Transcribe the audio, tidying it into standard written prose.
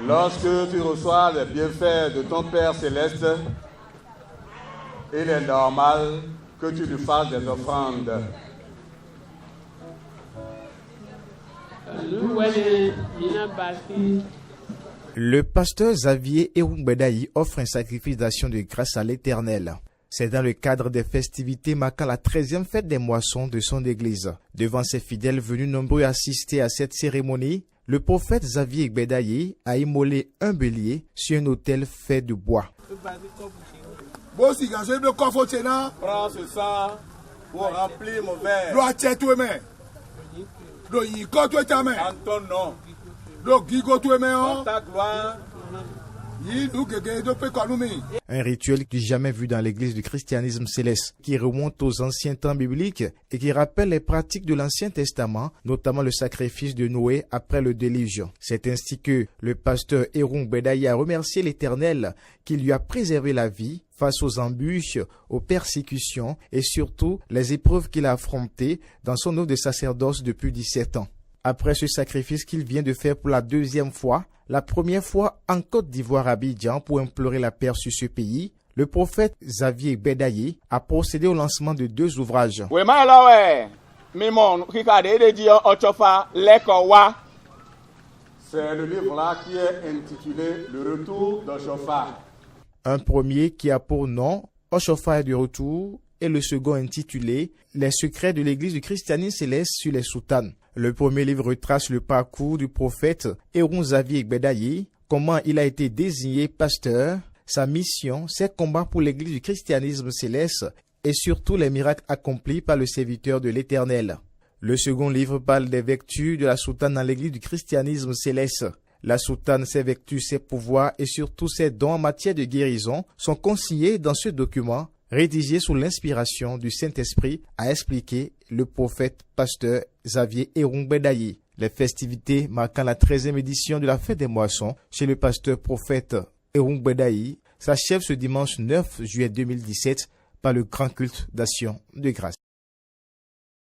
Lorsque tu reçois les bienfaits de ton Père céleste, il est normal que tu lui fasses des offrandes. Le pasteur Xavier Erungbedayi offre un sacrifice d'action de grâce à l'Éternel. C'est dans le cadre des festivités marquant la 13e fête des moissons de son église. Devant ses fidèles venus nombreux assister à cette cérémonie, le prophète Xavier Erungbedayi a immolé un bélier sur un autel fait de bois. Prends ce sang pour remplir mon verre. En ton nom. Dans ta gloire. Un rituel du jamais vu dans l'église du christianisme céleste, qui remonte aux anciens temps bibliques et qui rappelle les pratiques de l'Ancien Testament, notamment le sacrifice de Noé après le déluge. C'est ainsi que le pasteur Erungbedayi a remercié l'Éternel qui lui a préservé la vie face aux embûches, aux persécutions et surtout les épreuves qu'il a affrontées dans son œuvre de sacerdoce depuis 17 ans. Après ce sacrifice qu'il vient de faire pour la deuxième fois, la première fois en Côte d'Ivoire à Abidjan pour implorer la paix sur ce pays, le prophète Xavier Erungbedayi a procédé au lancement de 2 ouvrages. C'est le livre-là qui est intitulé « Le retour d'Oshofa ». Un premier qui a pour nom « Oshofa est de retour » et le second intitulé « Les secrets de l'église du christianisme céleste sur les soutanes ». Le premier livre retrace le parcours du prophète Xavier Erungbedayi, comment il a été désigné pasteur, sa mission, ses combats pour l'église du christianisme céleste et surtout les miracles accomplis par le serviteur de l'Éternel. Le second livre parle des vertus de la soutane dans l'église du christianisme céleste. La soutane, ses vertus, ses pouvoirs et surtout ses dons en matière de guérison sont consignés dans ce document rédigé sous l'inspiration du Saint-Esprit, a expliqué le prophète pasteur Xavier Erungbedayi. Les festivités marquant la 13e édition de la fête des moissons chez le pasteur prophète Erungbedayi s'achèvent ce dimanche 9 juillet 2017 par le grand culte d'action de grâce.